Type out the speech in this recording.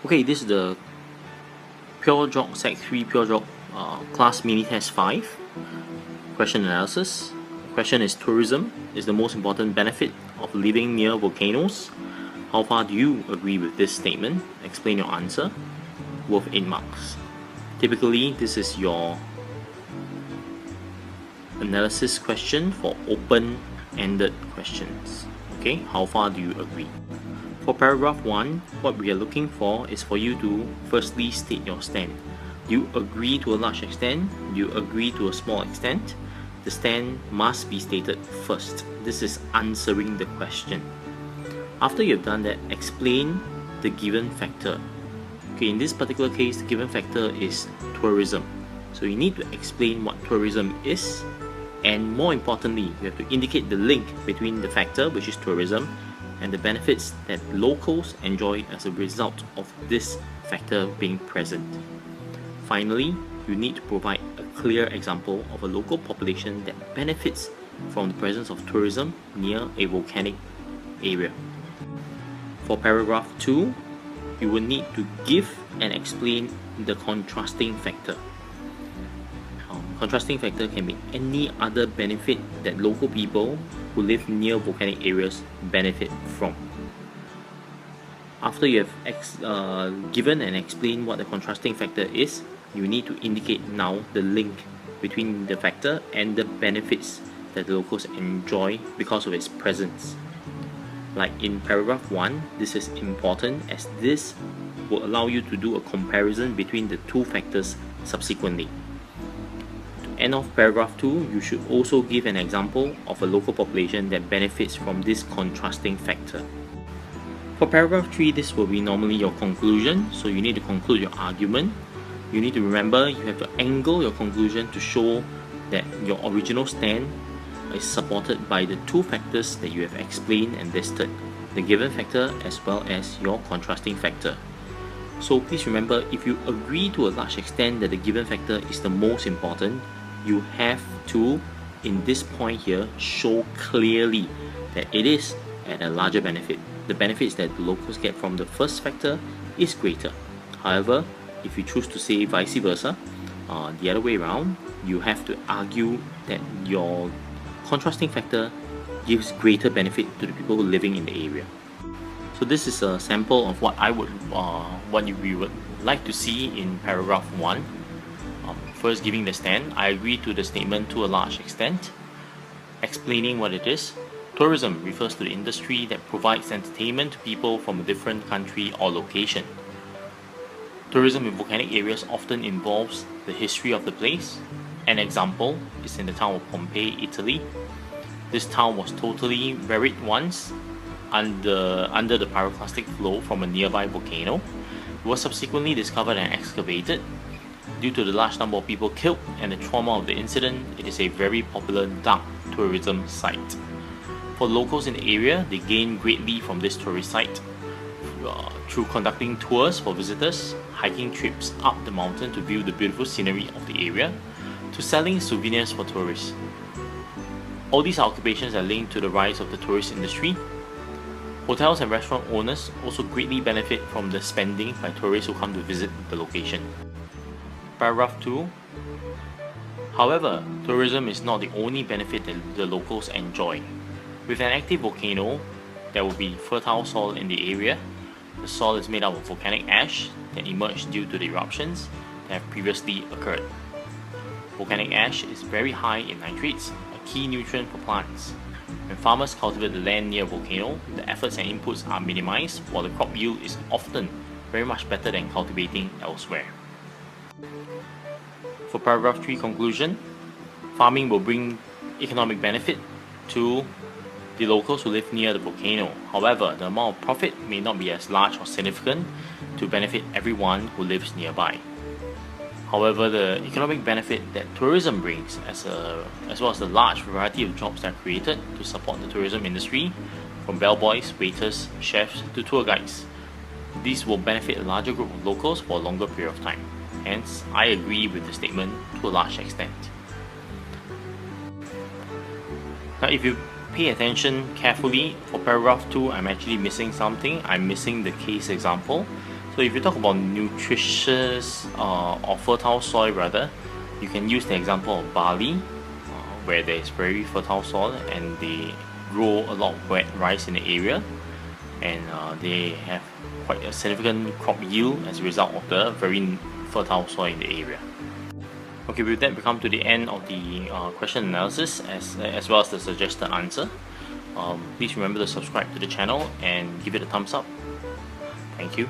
Okay, this is the Pure Geog Sec 3 Pure Geog class Minitest 5 question analysis. Question is: tourism is the most important benefit of living near volcanoes. How far do you agree with this statement? Explain your answer. Worth 8 marks. Typically, this is your analysis question for open-ended questions. Okay, how far do you agree? For paragraph 1, what we are looking for is for you to firstly state your stand. Do you agree to a large extent? Do you agree to a small extent? The stand must be stated first. This is answering the question. After you've done that, explain the given factor. Okay, in this particular case, the given factor is tourism. So you need to explain what tourism is, and more importantly, you have to indicate the link between the factor, which is tourism, and the benefits that locals enjoy as a result of this factor being present. Finally, you need to provide a clear example of a local population that benefits from the presence of tourism near a volcanic area. For paragraph 2, you will need to give and explain the contrasting factor. Contrasting factor can be any other benefit that local people who live near volcanic areas benefit from. After you have given and explained what the contrasting factor is, you need to indicate now the link between the factor and the benefits that the locals enjoy because of its presence. Like in paragraph 1, this is important as this will allow you to do a comparison between the two factors subsequently. To end off paragraph 2, you should also give an example of a local population that benefits from this contrasting factor. For paragraph 3, this will be normally your conclusion, so you need to conclude your argument. You need to remember you have to angle your conclusion to show that your original stand is supported by the two factors that you have explained and listed, the given factor as well as your contrasting factor. So please remember, if you agree to a large extent that the given factor is the most important, you have to, in this point here, show clearly that it is at a larger benefit. The benefits that the locals get from the first factor is greater. However, if you choose to say vice versa, the other way around, you have to argue that your contrasting factor gives greater benefit to the people living in the area. So this is a sample of what we would like to see in paragraph 1. First, giving the stand. I agree to the statement to a large extent. Explaining what it is. Tourism refers to the industry that provides entertainment to people from a different country or location. Tourism in volcanic areas often involves the history of the place. An example is in the town of Pompeii, Italy. This town was totally buried once under the pyroclastic flow from a nearby volcano. It was subsequently discovered and excavated. Due to the large number of people killed and the trauma of the incident, it is a very popular dark tourism site. For locals in the area, they gain greatly from this tourist site through conducting tours for visitors, hiking trips up the mountain to view the beautiful scenery of the area, to selling souvenirs for tourists. All these occupations are linked to the rise of the tourist industry. Hotels and restaurant owners also greatly benefit from the spending by tourists who come to visit the location. Paragraph 2. However, tourism is not the only benefit that the locals enjoy. With an active volcano, there will be fertile soil in the area. The soil is made up of volcanic ash that emerged due to the eruptions that have previously occurred. Volcanic ash is very high in nitrates, a key nutrient for plants. When farmers cultivate the land near a volcano, the efforts and inputs are minimized, while the crop yield is often very much better than cultivating elsewhere. For paragraph 3 conclusion, farming will bring economic benefit to the locals who live near the volcano. However, the amount of profit may not be as large or significant to benefit everyone who lives nearby. However, the economic benefit that tourism brings, as well as the large variety of jobs that are created to support the tourism industry, from bellboys, waiters, chefs to tour guides, these will benefit a larger group of locals for a longer period of time. Hence, I agree with the statement to a large extent. Now, if you pay attention carefully, for paragraph 2, I'm actually missing something. I'm missing the case example. So if you talk about nutritious or fertile soil rather, you can use the example of barley, where there is very fertile soil and they grow a lot of wet rice in the area, and they have quite a significant crop yield as a result of the very fertile soil in the area. Okay, with that we come to the end of the question analysis as well as the suggested answer. Please remember to subscribe to the channel and give it a thumbs up. Thank you.